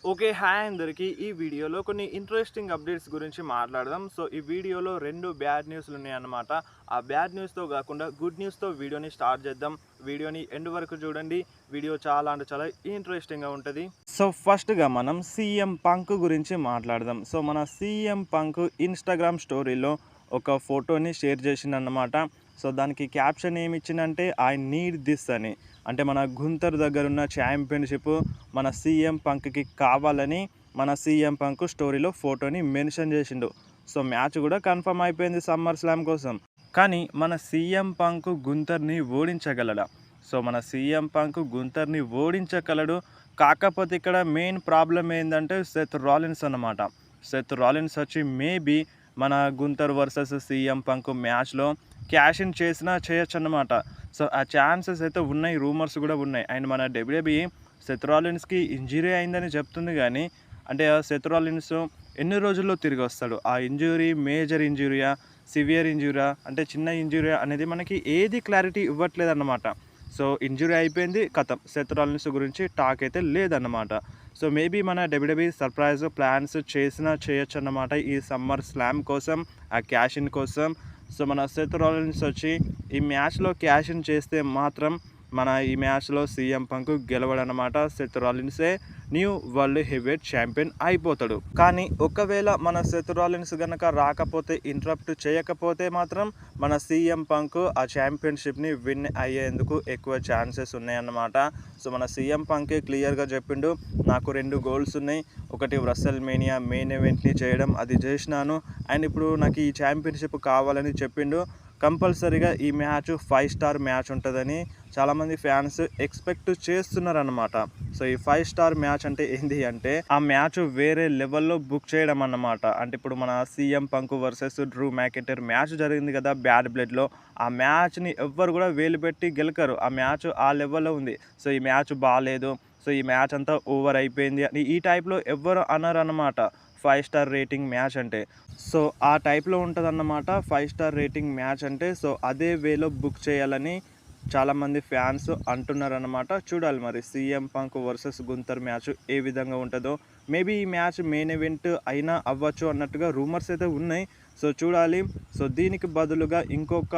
Okay. Hi అందరికి. ఈ వీడియోలో కొన్ని ఇంట్రెస్టింగ్ అప్డేట్స్ గురించి మాట్లాడదాం. సో, ఈ వీడియోలో 2 బ్యాడ్ న్యూస్‌లున్నాయన్నమాట. ఆ బ్యాడ్ న్యూస్‌తో గాకుండా గుడ్ న్యూస్‌తో వీడియోని స్టార్ట్ చేద్దాం. వీడియోని ఎండ్ వరకు చూడండి. వీడియో చాలా అంటే చాలా ఇంట్రెస్టింగ్‌గా ఉంటది. సో, ఫస్ట్‌గా మనం సీఎం పంక్ గురించి మాట్లాడదాం. సో, మన సీఎం పంక్ ఇన్‌స్టాగ్రామ్ స్టోరీలో ఒక ఫోటోని షేర్ చేసిండన్నమాట. సో, దానికి క్యాప్షన్ ఏమిచ్చిండంటే ఐ నీడ్ దిస్ అని. అంటే మన గుంతర్ దగ్గరున్న ఛాంపియన్‌షిప్ మన సీఎం పంక్‌కి కావాలని మన సీఎం పంక్ స్టోరీలో ఫోటోని మెన్షన్ చేసిండు. సో, మ్యాచ్ కూడా కన్ఫర్మ్ అయిపోయింది సమ్మర్ స్లామ్ కోసం. కానీ మన సీఎం పంక్ గుంతర్‌ని ఓడించగలడా? సో, మన సీఎం పంక్ గుంతర్‌ని ఓడించగలడు. కాకపోతే ఇక్కడ మెయిన్ ప్రాబ్లమ్ ఏందంటే సెత్ రాలిన్స్ అన్నమాట. సెత్ రాలిన్స్ వచ్చి మేబీ మన గుంతర్ వర్సెస్ సీఎం పంక్ మ్యాచ్‌లో క్యాష్ ఇన్ చేసినా చేయొచ్చన్నమాట. సో, ఆ ఛాన్సెస్ అయితే ఉన్నాయి. రూమర్స్ కూడా ఉన్నాయి. అండ్ మన డబ్ల్యూడబ్ల్యూఈ సెత్ రాలిన్స్‌కి ఇంజ్యూరీ అయిందని చెప్తుంది గానీ, అంటే ఆ సెత్ రాలిన్స్ ఎన్ని రోజుల్లో తిరిగొస్తాడు? ఆ ఇంజ్యూరీ మేజర్ ఇంజ్యూరీయా? సివియర్ ఇంజ్యూరీయా? అంటే చిన్న ఇంజ్యూరీయా? అనేది మనకి ఏది క్లారిటీ ఇవ్వట్లేదన్నమాట. సో, ఇంజ్యూరీ అయిపోయింది. ఖతం. సెత్ రాలిన్స్ గురించి టాక్ అయితే లేదన్నమాట. సో, మేబీ మన డబ్ల్యూడబ్ల్యూఈ సర్ప్రైజ్ ప్లాన్స్ చేసినా చేయొచ్చన్నమాట ఈ సమ్మర్ స్లామ్ కోసం, ఆ క్యాష్ ఇన్ కోసం. సో, మన సెత్ రాలిన్స్ వచ్చి ఈ మ్యాచ్‌లో క్యాష్ ఇన్ చేస్తే మాత్రం మన ఈ మ్యాచ్‌లో సీఎం పంక్ గెలవడనమాట. సెత్ రాలిన్సే న్యూ వరల్డ్ హెవీవెయిట్ ఛాంపియన్ అయిపోతాడు. కానీ ఒకవేళ మన సెత్ రాలిన్స్ గనక రాకపోతే, ఇంటరప్ట్ చేయకపోతే మాత్రం మన సీఎం పంక్ ఆ ఛాంపియన్‌షిప్‌ని విన్ అయ్యేందుకు ఎక్కువ ఛాన్సెస్ ఉన్నాయన్నమాట. సో, మన సీఎం పంకే క్లియర్‌గా చెప్పిండు. నాకు 2 గోల్స్ ఉన్నాయి. ఒకటి రెసల్ మేనియా మెయిన్ ఈవెంట్‌ని చేయడం, అది చేసినాను. అండ్ ఇప్పుడు నాకు ఈ ఛాంపియన్‌షిప్ కావాలని చెప్పిండు. కంపల్సరీగా ఈ మ్యాచ్ 5 స్టార్ మ్యాచ్ ఉంటదని చాలామంది ఫ్యాన్స్ ఎక్స్‌పెక్ట్ చేస్తున్నారన్నమాట. సో, ఈ 5 స్టార్ మ్యాచ్ అంటే ఏంది అంటే, ఆ మ్యాచ్ వేరే లెవెల్‌లో బుక్ చేయడం అన్నమాట. అంటే ఇప్పుడు మన CM punk versus Drew McIntyre match జరిగింది కదా! బ్యాడ్ బ్లడ్‌లో. ఆ మ్యాచ్‌ని ఎవ్వరు కూడా వేలు పెట్టి గెలకరు. ఆ మ్యాచ్ ఆ లెవెల్‌లో ఉంది. సో, ఈ మ్యాచ్ బాలేదు. సో, ఈ మ్యాచ్ అంతా ఓవర్ అయిపోయింది అని ఈ టైప్‌లో ఎవ్వరు అనరన్నమాట. 5 స్టార్ రేటింగ్ మ్యాచ్ అంటే. సో, ఆ టైప్‌లో ఉంటదన్నమాట 5 స్టార్ రేటింగ్ మ్యాచ్ అంటే. సో, అదే వేలో బుక్ చేయాలని చాలామంది ఫ్యాన్స్ అంటున్నారన్నమాట. చూడాలి మరి సీఎం పంక్ వర్సెస్ గుంతర్ మ్యాచ్ ఏ విధంగా ఉంటదో. మేబీ ఈ మ్యాచ్ మెయిన్ ఈవెంట్ అయినా అవ్వచ్చు అన్నట్టుగా రూమర్స్ అయితే ఉన్నాయి. సో, చూడాలి. సో, దీనికి బదులుగా ఇంకొక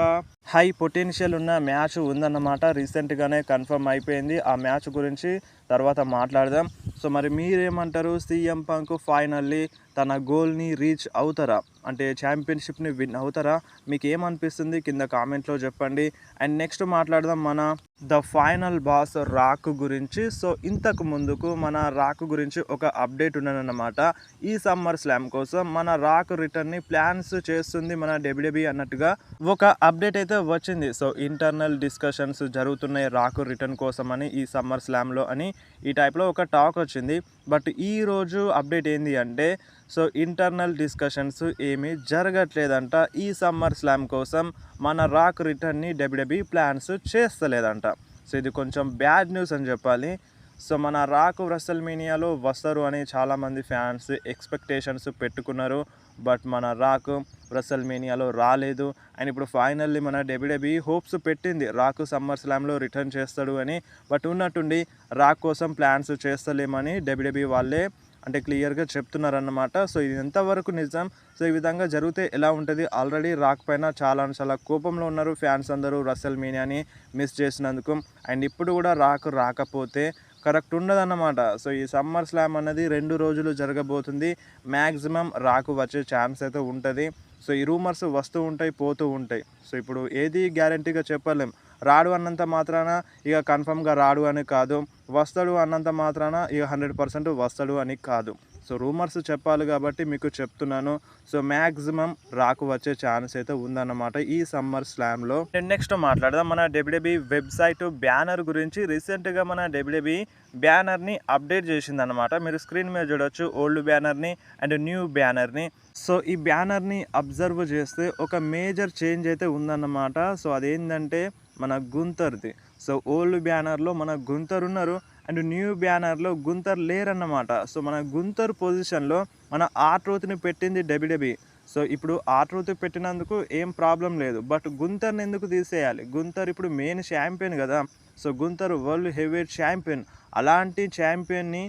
హై పొటెన్షియల్ ఉన్న మ్యాచ్ ఉందన్నమాట. రీసెంట్‌గానే కన్ఫర్మ్ అయిపోయింది. ఆ మ్యాచ్ గురించి తర్వాత మాట్లాడదాం. సో, మరి మీరేమంటారు? సీఎం పంక్ ఫైనల్లీ తన గోల్‌ని రీచ్ అవుతారా? అంటే ఛాంపియన్‌షిప్‌ని విన్ అవుతారా? మీకేమనిపిస్తుంది? కింద కామెంట్‌లో చెప్పండి. అండ్ నెక్స్ట్ మాట్లాడదాం మన ద ఫైనల్ బాస్ రాక్ గురించి. సో, ఇంతకు ముందుకు మన రాక్ గురించి ఒక అప్డేట్ ఉన్నదన్నమాట. ఈ సమ్మర్ స్లామ్ కోసం మన రాక్ రిటర్న్‌ని ప్లాన్స్ చేస్తుంది మన డబ్ల్యూడబ్ల్యూఈ అన్నట్టుగా ఒక అప్డేట్ అయితే వచ్చింది. సో, ఇంటర్నల్ డిస్కషన్స్ జరుగుతున్నాయి రాక్ రిటర్న్ కోసమని ఈ సమ్మర్ స్లామ్‌లో అని ఈ టైప్‌లో ఒక టాక్ వచ్చింది. బట్ ఈరోజు అప్డేట్ ఏంది అంటే, సో, ఇంటర్నల్ డిస్కషన్స్ ఏమీ జరగట్లేదంట. ఈ సమ్మర్ స్లామ్ కోసం మన రాక్ రిటర్న్‌ని డబ్ల్యూడబ్ల్యూఈ ప్లాన్స్ చేస్తలేదంట. సో, ఇది కొంచెం బ్యాడ్ న్యూస్ అని చెప్పాలి. సో, మన రాక్ రెసల్‌మేనియాలో వస్తారు అని చాలామంది ఫ్యాన్స్ ఎక్స్‌పెక్టేషన్స్ పెట్టుకున్నారు. బట్ మన రాక్ రెసల్‌మేనియాలో రాలేదు. అండ్ ఇప్పుడు ఫైనల్లీ మన డబ్ల్యూడబ్ల్యూఈ హోప్స్ పెట్టింది రాక్ సమ్మర్ స్లామ్‌లో రిటర్న్ చేస్తాడు అని. బట్ ఉన్నట్టుండి రాక్ కోసం ప్లాన్స్ చేస్తలేమని డబ్ల్యూడబ్ల్యూఈ వాళ్ళే అంటే క్లియర్‌గా చెప్తున్నారన్నమాట. సో, ఇది ఎంతవరకు నిజం? సో, ఈ విధంగా జరిగితే ఎలా ఉంటది? ఆల్రెడీ రాక్ పైన చాలా చాలా కోపంలో ఉన్నారు ఫ్యాన్స్ అందరూ రెసల్‌మేనియాని మిస్ చేసినందుకు. అండ్ ఇప్పుడు కూడా రాక్ రాకపోతే కరెక్ట్ ఉండదన్నమాట. సో, ఈ సమ్మర్ స్లామ్ అన్నది 2 రోజులు జరగబోతుంది. మ్యాక్సిమం రాక్ వచ్చే ఛాన్స్ అయితే ఉంటది. సో, ఈ రూమర్స్ వస్తూ ఉంటాయి, పోతూ ఉంటాయి. సో, ఇప్పుడు ఏది గ్యారంటీగా చెప్పలేం. రాడు అన్నంత మాత్రాన ఇక కన్ఫర్మ్‌గా రాడు అని కాదు. వస్తాడు అన్నంత మాత్రాన ఇక 100% వస్తాడు అని కాదు. సో, రూమర్స్ చెప్పాలి కాబట్టి మీకు చెప్తున్నాను. సో, మ్యాక్సిమం రాక్ వచ్చే ఛాన్స్ అయితే ఉందన్నమాట ఈ సమ్మర్ స్లామ్‌లో. నెక్స్ట్ మాట్లాడదాం మన డబ్ల్యూడబ్ల్యూఈ వెబ్‌సైట్ బ్యానర్ గురించి. రీసెంట్‌గా మన డబ్ల్యూడబ్ల్యూఈ బ్యానర్‌ని అప్డేట్ చేసిందన్నమాట. మీరు స్క్రీన్ మీద చూడొచ్చు ఓల్డ్ బ్యానర్‌ని అండ్ న్యూ బ్యానర్‌ని. సో, ఈ బ్యానర్‌ని అబ్జర్వ్ చేస్తే ఒక మేజర్ చేంజ్ అయితే ఉందన్నమాట. సో, అదేంటంటే మన గుంతర్‌ది. సో, ఓల్డ్ బ్యానర్‌లో మన గుంతర్ ఉన్నారు. అండ్ న్యూ బ్యానర్‌లో గుంతర్ లేరన్నమాట. సో, మన గుంతర్ పొజిషన్‌లో మన ఆర్-ట్రూత్‌ని పెట్టింది డబ్ల్యూడబ్ల్యూఈ. సో, ఇప్పుడు ఆర్-ట్రూత్ పెట్టినందుకు ఏం ప్రాబ్లమ్ లేదు. బట్ గుంతర్‌ని ఎందుకు తీసేయాలి? గుంతర్ ఇప్పుడు మెయిన్ ఛాంపియన్ కదా! So, గుంతర్ world heavyweight champion. అలాంటి ఛాంపియన్‌ని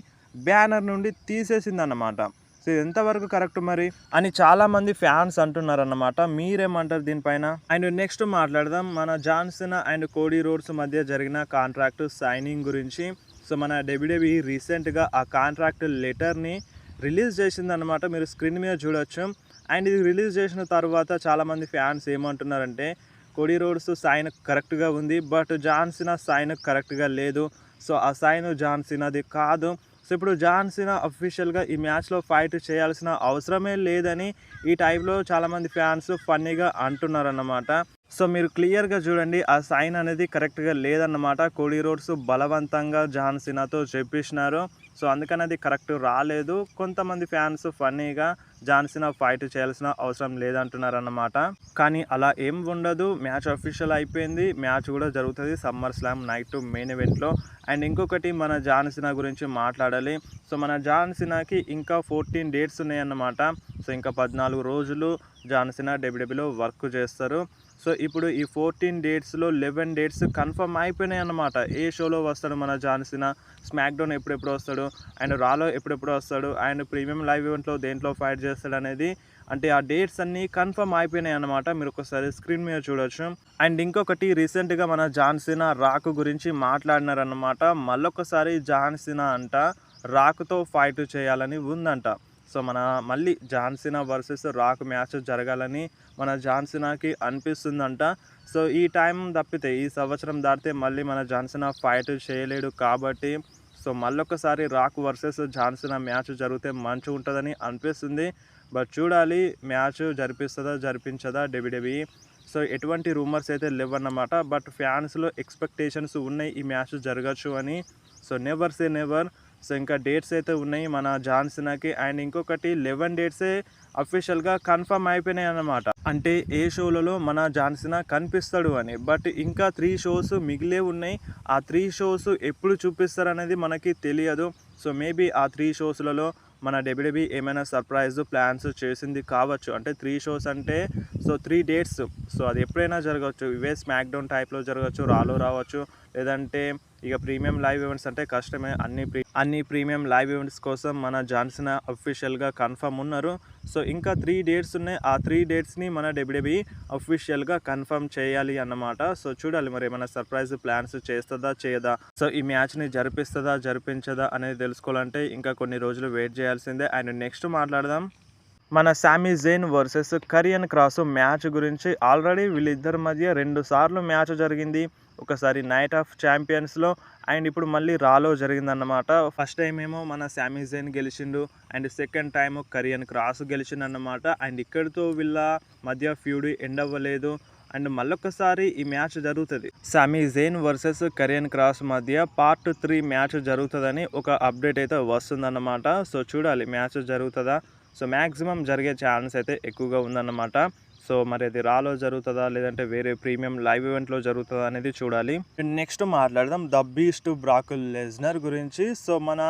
బ్యానర్ నుండి తీసేసిందన్నమాట. సో ఇది ఎంతవరకు కరెక్ట్ మరి అని చాలామంది ఫ్యాన్స్ అంటున్నారన్నమాట. మీరేమంటారు దీనిపైన? అండ్ నెక్స్ట్ మాట్లాడదాం మన John Cena and Cody Rhodes మధ్య జరిగిన కాంట్రాక్ట్ సైనింగ్ గురించి. సో మన WWE రీసెంట్గా ఆ కాంట్రాక్ట్ లెటర్ని రిలీజ్ చేసిందన్నమాట. మీరు స్క్రీన్ మీద చూడొచ్చు. అండ్ ఇది రిలీజ్ చేసిన తర్వాత చాలామంది ఫ్యాన్స్ ఏమంటున్నారంటే కోడీ రోడ్స్ సైన్ కరెక్ట్గా ఉంది, బట్ జాన్ సీనా సైన్ కరెక్ట్గా లేదు. సో ఆ సైన్ జాన్ సీనాది కాదు. సో ఇప్పుడు జాన్ సీనా అఫీషియల్గా ఈ మ్యాచ్లో ఫైట్ చేయాల్సిన అవసరమే లేదని ఈ టైప్లో చాలామంది ఫ్యాన్స్ ఫన్నీగా అంటున్నారన్నమాట. సో మీరు క్లియర్గా చూడండి, ఆ సైన్ అనేది కరెక్ట్గా లేదన్నమాట. కోడీ రోడ్స్ బలవంతంగా జాన్ సీనాతో చెప్పిస్తున్నారు. సో అందుకని అది కరెక్ట్ రాలేదు. కొంతమంది ఫ్యాన్స్ ఫన్నీగా జాన్ సీనా ఫైట్ చేయాల్సిన అవసరం లేదంటున్నారన్నమాట. కానీ అలా ఏం ఉండదు. మ్యాచ్ అఫీషియల్ అయిపోయింది. మ్యాచ్ కూడా జరుగుతుంది సమ్మర్ స్లామ్ నైట్ మెయిన్ ఈవెంట్లో. అండ్ ఇంకొకటి మన జాన్ సీనా గురించి మాట్లాడాలి. సో మన జాన్ సీనాకి ఇంకా 14 డేట్స్ ఉన్నాయన్నమాట. సో ఇంకా 14 రోజులు జాన్ సీనా WWEలో వర్క్ చేస్తారు. సో ఇప్పుడు ఈ 14 డేట్స్లో 11 డేట్స్ కన్ఫర్మ్ అయిపోయినాయి అన్నమాట. ఏ షోలో వస్తాడు మన జాన్ సీనా, స్మాక్ డౌన్ ఎప్పుడెప్పుడు వస్తాడు, అండ్ రాలో ఎప్పుడెప్పుడు వస్తాడు, అండ్ ప్రీమియం లైవ్ ఈవెంట్లో దేంట్లో ఫైట్ చేస్తాడు అనేది, అంటే ఆ డేట్స్ అన్నీ కన్ఫర్మ్ అయిపోయినాయి అన్నమాట. మీరు ఒకసారి స్క్రీన్ మీద చూడొచ్చు. అండ్ ఇంకొకటి రీసెంట్గా మన జాన్ సీనా రాక్ గురించి మాట్లాడినారన్నమాట. మళ్ళొకసారి జాన్ సీనా అంట రాక్తో ఫైట్ చేయాలని ఉందంట. సో మన మళ్ళీ John Cena versus Rock match జరగాలని మన జాన్ సీనాకి అనిపిస్తుందంట. సో ఈ టైం తప్పితే ఈ సంవత్సరం దాటితే మళ్ళీ మన జాన్ సీనా ఫైట్ చేయలేడు కాబట్టి సో మళ్ళొకసారి Rock versus John Cena match జరిగితే మంచిగా ఉంటుందని అనిపిస్తుంది. బట్ చూడాలి మ్యాచ్ జరిపించదా WWE. సో ఎటువంటి రూమర్స్ అయితే లేవన్నమాట. బట్ ఫ్యాన్స్లో ఎక్స్పెక్టేషన్స్ ఉన్నాయి ఈ మ్యాచ్ జరగచ్చు అని. So never say never. So ఇంకా డేట్స్ అయితే ఉన్నాయి మన జాన్ సీనాకి. అండ్ ఇంకొకటి 11 డేట్సే అఫీషియల్గా కన్ఫర్మ్ అయిపోయినాయి అన్నమాట. అంటే ఏ షోలలో మన జాన్ సీనా కనిపిస్తాడు అని. బట్ ఇంకా 3 షోస్ మిగిలే ఉన్నాయి. ఆ 3 షోస్ ఎప్పుడు చూపిస్తారు అనేది మనకి తెలియదు. సో మేబీ ఆ 3 షోస్లలో మన WWE ఏమైనా సర్ప్రైజ్ ప్లాన్స్ చేసింది కావచ్చు. అంటే 3 షోస్ అంటే సో 3 డేట్స్. సో అది ఎప్పుడైనా జరగవచ్చు. ఇవే స్మాక్ డౌన్ టైప్లో జరగచ్చు, రాలో రావచ్చు, లేదంటే ఇక ప్రీమియం లైవ్ ఈవెంట్స్ అంటే కష్టమే. అన్ని ప్రీమియం లైవ్ ఈవెంట్స్ కోసం మన జాన్ సీనా అఫీషియల్గా కన్ఫర్మ్ ఉన్నారు. సో ఇంకా 3 డేట్స్ ఉన్నాయి. ఆ 3 డేట్స్ని మన WWE అఫీషియల్గా కన్ఫర్మ్ చేయాలి అన్నమాట. సో చూడాలి మరి ఏమైనా సర్ప్రైజ్ ప్లాన్స్ చేస్తుందా చేయదా. సో ఈ మ్యాచ్ని జరిపించదా అనేది తెలుసుకోవాలంటే ఇంకా కొన్ని రోజులు వెయిట్ చేయాల్సిందే. అండ్ నెక్స్ట్ మాట్లాడదాం మన Sami Jain versus Karrion cross match గురించి. ఆల్రెడీ వీళ్ళిద్దరి మధ్య 2 సార్లు మ్యాచ్ జరిగింది. ఒకసారి నైట్ ఆఫ్ ఛాంపియన్స్లో అండ్ ఇప్పుడు మళ్ళీ రాలో జరిగిందన్నమాట. ఫస్ట్ టైం ఏమో మన సామీ జైన్ గెలిచిండు and second time Karrion Kross గెలిచిందన్నమాట. అండ్ ఇక్కడితో వీళ్ళ మధ్య ఫ్యూడ్ ఎండ్ అవ్వలేదు. అండ్ మళ్ళొకసారి ఈ మ్యాచ్ జరుగుతుంది. సామీ జైన్ వర్సెస్ కరియన్ క్రాస్ మధ్య పార్ట్ 3 మ్యాచ్ జరుగుతుందని ఒక అప్డేట్ అయితే వస్తుందన్నమాట. సో చూడాలి మ్యాచ్ జరుగుతుందా. సో మ్యాక్సిమం జరిగే ఛాన్స్ అయితే ఎక్కువగా ఉందన్నమాట. సో మరి అది రాలో జరుగుతుందా లేదంటే వేరే ప్రీమియం లైవ్ ఈవెంట్లో జరుగుతుందా అనేది చూడాలి. నెక్స్ట్ మాట్లాడదాం ద బీస్ట్ బ్రాక్ లెస్నర్ గురించి. సో మన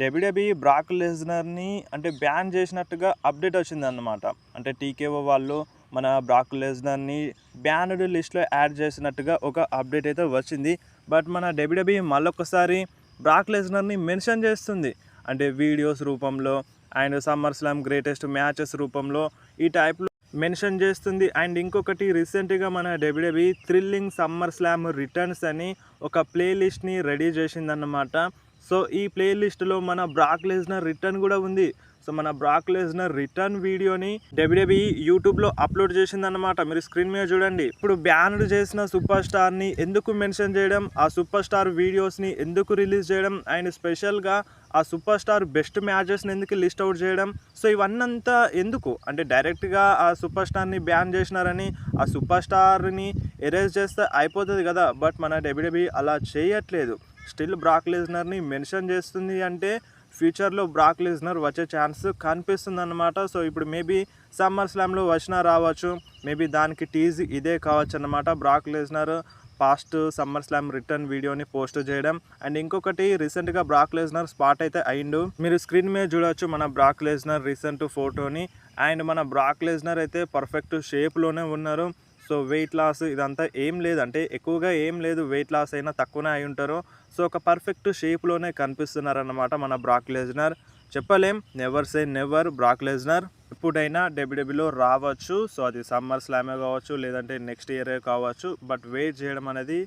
WWE బ్రాక్ లెస్నర్ని అంటే బ్యాన్ చేసినట్టుగా అప్డేట్ వచ్చిందన్నమాట. అంటే TKO వాళ్ళు మన బ్రాక్ లెస్నర్ని బ్యాన్డ్ లిస్ట్లో యాడ్ చేసినట్టుగా ఒక అప్డేట్ అయితే వచ్చింది. బట్ మన WWE మళ్ళొకసారి బ్రాక్ లెస్నర్ని మెన్షన్ చేస్తుంది. అంటే వీడియోస్ రూపంలో and summer slam greatest matches రూపంలో ఈ టైప్లో మెన్షన్ చేస్తుంది. అండ్ ఇంకొకటి రీసెంట్గా మన WWE thrilling summer slam returns అని ఒక ప్లేలిస్ట్ని రెడీ చేసిందన్నమాట. సో ఈ ప్లేలిస్ట్లో మన బ్రాక్ లెస్నర్ రిటర్న్ కూడా ఉంది. సో మన బ్రాక్ లెస్నర్ రిటర్న్ వీడియోని WWE యూట్యూబ్లో అప్లోడ్ చేసిందన్నమాట. మీరు స్క్రీన్ మీద చూడండి. ఇప్పుడు బ్యాన్డ్ చేసిన సూపర్ స్టార్ని ఎందుకు మెన్షన్ చేయడం, ఆ సూపర్ స్టార్ వీడియోస్ని ఎందుకు రిలీజ్ చేయడం, అండ్ స్పెషల్గా ఆ సూపర్ స్టార్ బెస్ట్ మ్యాచెస్ని ఎందుకు లిస్ట్ అవుట్ చేయడం. సో ఇవన్నంతా ఎందుకు అంటే డైరెక్ట్గా ఆ సూపర్ స్టార్ని బ్యాన్ చేసినారని ఆ సూపర్ స్టార్ని ఎరేజ్ చేస్తే అయిపోతుంది కదా. బట్ మన WWE అలా చేయట్లేదు. స్టిల్ బ్రాక్ లెస్నర్ని మెన్షన్ చేస్తుంది అంటే ఫ్యూచర్లో బ్రాక్ లెస్నర్ వచ్చే ఛాన్స్ కనిపిస్తుంది అన్నమాట. సో ఇప్పుడు మేబీ సమ్మర్ స్లామ్లో వచ్చినా రావచ్చు. మేబీ దానికి టీజ్ ఇదే కావచ్చు అన్నమాట. Brock Lesnar past summer slam return వీడియోని పోస్ట్ చేయడం. అండ్ ఇంకొకటి రీసెంట్గా బ్రాక్ లెస్నర్ స్పాట్ అయితే అయిండు. మీరు స్క్రీన్ మీద చూడవచ్చు మన బ్రాక్ లెస్నర్ రీసెంట్ ఫోటోని. అండ్ మన బ్రాక్ లెస్నర్ అయితే పర్ఫెక్ట్ షేప్లోనే ఉన్నారు. సో వెయిట్ లాస్ ఇదంతా ఏం లేదు, అంటే ఎక్కువగా ఏం లేదు, వెయిట్ లాస్ అయినా తక్కువనే అయి ఉంటారు. సో ఒక పర్ఫెక్ట్ షేప్లోనే కనిపిస్తున్నారన్నమాట మన బ్రాక్ లెస్నర్. చెప్పలేం, never say never. Brock Lesnar ఎప్పుడైనా డబ్ల్యూడబ్ల్యూలో రావచ్చు. సో అది సమ్మర్ స్లామే కావచ్చు, లేదంటే నెక్స్ట్ ఇయరే కావచ్చు. బట్ వెయిట్ చేయడం అనేది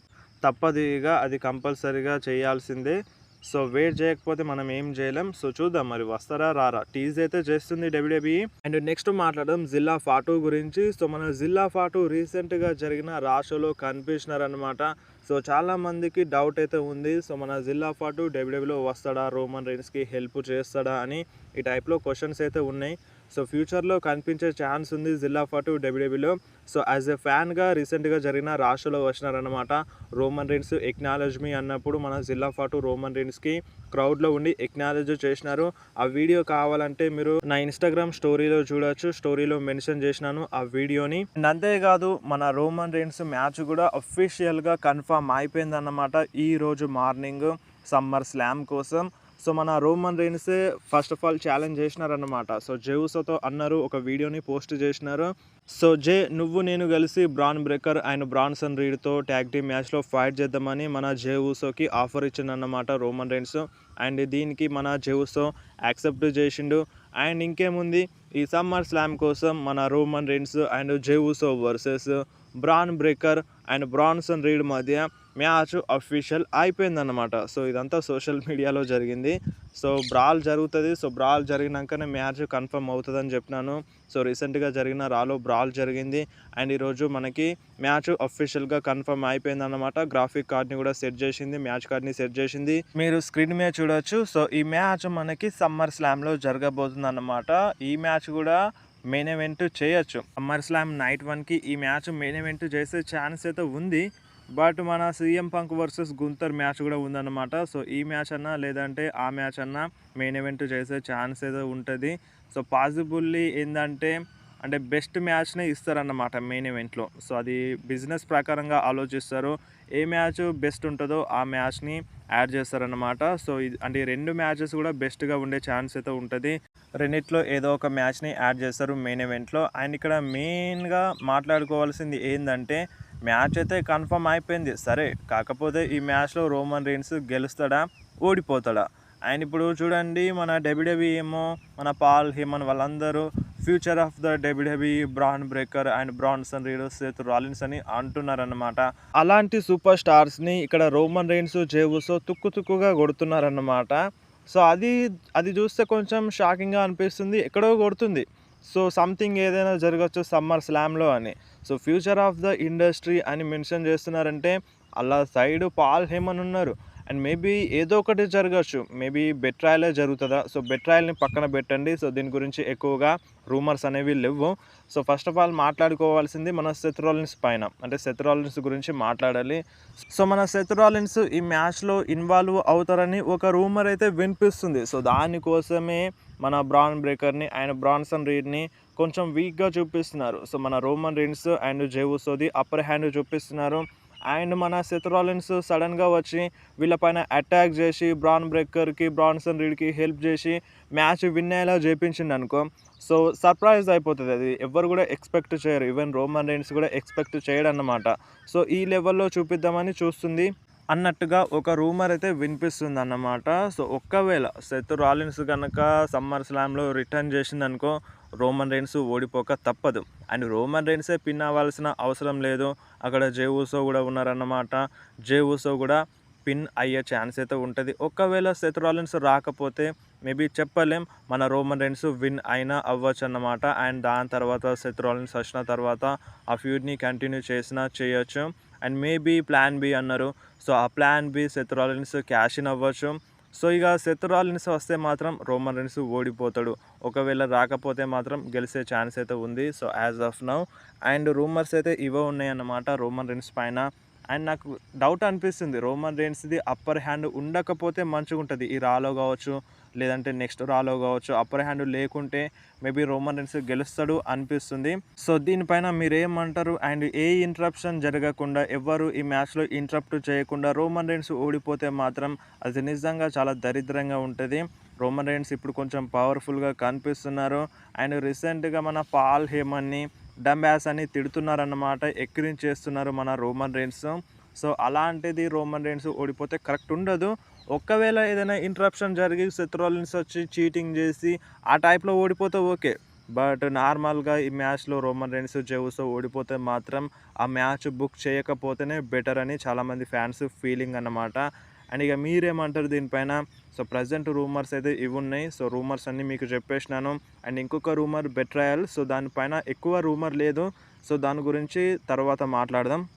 తప్పదుగా, అది కంపల్సరీగా చేయాల్సిందే. సో వెయిట్ చేయకపోతే మనం ఏం చేయలేం. సో చూద్దాం మరి వస్తారా రారా. టీజ్ అయితే చేస్తుంది డబ్ల్యూడబ్ల్యూఈ. అండ్ నెక్స్ట్ మాట్లాడదాం జిల్లా ఫాటు గురించి. సో మన జిల్లా ఫాటు రీసెంట్గా జరిగిన రా షోలో కనిపించినారనమాట. సో చాలా మందికి డౌట్ అయితే ఉంది. సో మన జిల్లా ఫాటు డబ్ల్యూడబ్ల్యూలో వస్తాడా, రోమన్ రైన్స్కి హెల్ప్ చేస్తాడా అని ఈ టైప్లో క్వశ్చన్స్ అయితే ఉన్నాయి. సో ఫ్యూచర్లో కనిపించే ఛాన్స్ ఉంది జిల్లా ఫాటు డబ్ల్యూడబ్ల్యూలో. సో యాజ్ ఎ ఫ్యాన్గా రీసెంట్గా జరిగిన రా షోలో వచ్చినారనమాట. రోమన్ రైన్స్ ఎక్నాలజ్ మీ అన్నప్పుడు మన జిల్లా ఫాటు రోమన్ రైన్స్కి క్రౌడ్లో ఉండి ఎక్నాలజ్ చేసినారు. ఆ వీడియో కావాలంటే మీరు నా ఇన్స్టాగ్రామ్ స్టోరీలో చూడొచ్చు, స్టోరీలో మెన్షన్ చేసినాను ఆ వీడియోని. అండ్ అంతేకాదు మన రోమన్ రైన్స్ మ్యాచ్ కూడా అఫీషియల్గా కన్ఫర్మ్ అయిపోయిందన్నమాట ఈ రోజు మార్నింగ్ సమ్మర్ స్లామ్ కోసం. సో మన రోమన్ రైన్సే ఫస్ట్ ఆఫ్ ఆల్ ఛాలెంజ్ చేసినారన్నమాట. సో జెవుసోతో అన్నారు, ఒక వీడియోని పోస్ట్ చేసినారు. సో నువ్వు నేను కలిసి బ్రాన్ బ్రేకర్ అండ్ బ్రాన్సన్ రీడ్తో ట్యాగ్ టీమ్ మ్యాచ్లో ఫైట్ చేద్దామని మన జెవుసోకి ఆఫర్ ఇచ్చిందన్నమాట రోమన్ రైన్స్. అండ్ దీనికి మన జెవుసో యాక్సెప్ట్ చేసిండు. అండ్ ఇంకేముంది, ఈ సమ్మర్ స్లామ్ కోసం మన Roman Reigns and Jey Uso versus Bron Breakker and Bronson Reed మధ్య మ్యాచ్ అఫీషియల్ అయిపోయిందన్నమాట. సో ఇదంతా సోషల్ మీడియాలో జరిగింది. సో బ్రాల్ జరుగుతుంది. సో బ్రాల్ జరిగినాకనే మ్యాచ్ కన్ఫర్మ్ అవుతుందని చెప్పినాను. సో రీసెంట్గా జరిగిన రాలో బ్రాల్ జరిగింది. అండ్ ఈరోజు మనకి మ్యాచ్ అఫీషియల్గా కన్ఫర్మ్ అయిపోయిందన్నమాట. గ్రాఫిక్ కార్డ్ని కూడా సెట్ చేసింది, మ్యాచ్ కార్డ్ని సెట్ చేసింది, మీరు స్క్రీన్ మీద చూడొచ్చు. సో ఈ మ్యాచ్ మనకి సమ్మర్ స్లామ్లో జరగబోతుంది అన్నమాట. ఈ మ్యాచ్ కూడా మెయిన్ ఈవెంట్ చేయొచ్చు. సమ్మర్ స్లామ్ నైట్ 1కి ఈ మ్యాచ్ మెయిన్ ఈవెంట్ చేసే ఛాన్స్ అయితే ఉంది. బట్ మన సీఎం పంక్ వర్సెస్ గుంతర్ మ్యాచ్ కూడా ఉందన్నమాట. సో ఈ మ్యాచ్ అన్నా లేదంటే ఆ మ్యాచ్ అన్నా మెయిన్ ఈవెంట్ చేసే ఛాన్స్ అయితే ఉంటుంది. సో పాసిబుల్లీ ఏంటంటే అంటే బెస్ట్ మ్యాచ్నే ఇస్తారన్నమాట మెయిన్ ఈవెంట్లో. సో అది బిజినెస్ ప్రకారంగా ఆలోచిస్తారు. ఏ మ్యాచ్ బెస్ట్ ఉంటుందో ఆ మ్యాచ్ని యాడ్ చేస్తారన్నమాట. సో ఇది అంటే 2 మ్యాచెస్ కూడా బెస్ట్గా ఉండే ఛాన్స్ అయితే ఉంటుంది. రెండిట్లో ఏదో ఒక మ్యాచ్ని యాడ్ చేస్తారు మెయిన్ ఈవెంట్లో. అండ్ ఇక్కడ మెయిన్గా మాట్లాడుకోవాల్సింది ఏంటంటే మ్యాచ్ అయితే కన్ఫర్మ్ అయిపోయింది సరే, కాకపోతే ఈ మ్యాచ్లో రోమన్ రీన్స్ గెలుస్తాడా ఓడిపోతాడా. అండ్ ఇప్పుడు చూడండి మన డబ్ల్యూడబ్ల్యూఈ ఏమో మన పాల్ హేమన్ వాళ్ళందరూ future of the WWE Bron Breakker and Bronson Reed, Seth Rollins అని అంటున్నారన్నమాట. అలాంటి సూపర్ స్టార్స్ని ఇక్కడ రోమన్ రీన్స్ జెవుసో తుక్కుగా కొడుతున్నారన్నమాట. సో అది చూస్తే కొంచెం షాకింగ్గా అనిపిస్తుంది, ఎక్కడో కొడుతుంది. సో సంథింగ్ ఏదైనా జరగచ్చు సమ్మర్ స్లామ్లో అని. So future of the industry అని మెన్షన్ చేస్తున్నారంటే అలా సైడ్ పాల్ హేమన్ ఉన్నారు. అండ్ మేబీ ఏదో ఒకటి జరగచ్చు, మేబీ బెట్రాయలే జరుగుతుందా. సో బెట్రాయల్ని పక్కన పెట్టండి. సో దీని గురించి ఎక్కువగా రూమర్స్ అనేవి లేవు. సో ఫస్ట్ ఆఫ్ ఆల్ మాట్లాడుకోవాల్సింది మన సెత్ రాలిన్స్ పైన, అంటే సెత్ రాలిన్స్ గురించి మాట్లాడాలి. సో మన సెత్ రాలిన్స్ ఈ మ్యాచ్లో ఇన్వాల్వ్ అవుతారని ఒక రూమర్ అయితే వినిపిస్తుంది. సో దానికోసమే మన బ్రాన్ బ్రేకర్ని అండ్ బ్రాన్సన్ రీడ్ని కొంచెం వీక్గా చూపిస్తున్నారు. సో మన రోమన్ రీన్స్ అండ్ జెవుసోది అప్పర్ హ్యాండ్ చూపిస్తున్నారు. అండ్ మన సెత్ రాలిన్స్ సడన్గా వచ్చి వీళ్ళపైన అటాక్ చేసి బ్రాన్ బ్రేకర్కి బ్రాన్సన్ రీడ్కి హెల్ప్ చేసి మ్యాచ్ విన్ అయ్యేలా చేయించింది అనుకో, సో సర్ప్రైజ్ అయిపోతుంది. అది ఎవరు కూడా ఎక్స్పెక్ట్ చేయరు, ఈవెన్ రోమన్ రీన్స్ కూడా ఎక్స్పెక్ట్ చేయడు అన్నమాట. సో ఈ లెవెల్లో చూపిద్దామని చూస్తుంది అన్నట్టుగా ఒక రూమర్ అయితే వినిపిస్తుంది అన్నమాట. సో ఒక్కవేళ సెత్ రాలిన్స్ కనుక సమ్మర్ స్లామ్లో రిటర్న్ చేసిందనుకో రోమన్ రీన్స్ ఓడిపోక తప్పదు. అండ్ రోమన్ రీన్సే పిన్ అవ్వాల్సిన అవసరం లేదు, అక్కడ జెవుసో కూడా ఉన్నారన్నమాట. జెవుసో కూడా పిన్ అయ్యే ఛాన్స్ అయితే ఉంటుంది. ఒకవేళ సెత్ రాలిన్స్ రాకపోతే మేబీ చెప్పలేం, మన రోమన్ రీన్స్ విన్ అయినా అవ్వచ్చు అన్నమాట. అండ్ దాని తర్వాత సెత్ రాలిన్స్ వచ్చిన తర్వాత ఆ ఫ్యూడ్ని కంటిన్యూ చేసినా చేయొచ్చు. అండ్ మేబీ ప్లాన్ బి అన్నారు. సో ఆ plan B Seth Rollins cash in అవ్వచ్చు. సో ఇక సెత్ రాలిన్స్ వస్తే మాత్రం రోమన్ రీన్స్ ఓడిపోతాడు, ఒకవేళ రాకపోతే మాత్రం గెలిచే ఛాన్స్ అయితే ఉంది. So as of now and rumours అయితే ఇవే ఉన్నాయన్నమాట రోమన్ రీన్స్ పైన. అండ్ నాకు డౌట్ అనిపిస్తుంది, రోమన్ రీన్స్ది అప్పర్ హ్యాండ్ ఉండకపోతే మంచిగా ఉంటుంది ఈ రాలో కావచ్చు, లేదంటే నెక్స్ట్ రాలో కావచ్చు. అప్పర్ హ్యాండ్ లేకుంటే మేబీ రోమన్ రీన్స్ గెలుస్తాడు అనిపిస్తుంది. సో దీనిపైన మీరేమంటారు? అండ్ ఏ ఇంటరప్షన్ జరగకుండా, ఎవరు ఈ మ్యాచ్లో ఇంటరప్ట్ చేయకుండా రోమన్ రీన్స్ ఓడిపోతే మాత్రం అది నిజంగా చాలా దరిద్రంగా ఉంటుంది. రోమన్ రీన్స్ ఇప్పుడు కొంచెం పవర్ఫుల్గా కనిపిస్తున్నారు. అండ్ రీసెంట్గా మన పాల్ హేమన్ని డంబ్ యాస్ అని తిడుతున్నారన్నమాట, ఎక్కిరించేస్తున్నారు మన రోమన్ రీన్స్. సో అలాంటిది రోమన్ రీన్స్ ఓడిపోతే కరెక్ట్ ఉండదు. ఒకవేళ ఏదైనా ఇంటరప్షన్ జరిగి సెత్ రోలిన్స్ వచ్చి చీటింగ్ చేసి ఆ టైప్లో ఓడిపోతే ఓకే. బట్ నార్మల్గా ఈ మ్యాచ్లో రోమన్ రీన్స్ జెవుసో ఓడిపోతే మాత్రం ఆ మ్యాచ్ బుక్ చేయకపోతేనే బెటర్ అని చాలామంది ఫ్యాన్స్ ఫీలింగ్ అన్నమాట. అండ్ ఇక మీరేమంటారు దీనిపైన? సో ప్రజెంట్ రూమర్స్ అయితే ఇవి ఉన్నాయి. సో రూమర్స్ అన్నీ మీకు చెప్పేసినాను. అండ్ ఇంకొక రూమర్ బెట్రయల్. సో దానిపైన ఎక్కువ రూమర్ లేదు. సో దాని గురించి తర్వాత మాట్లాడదాం.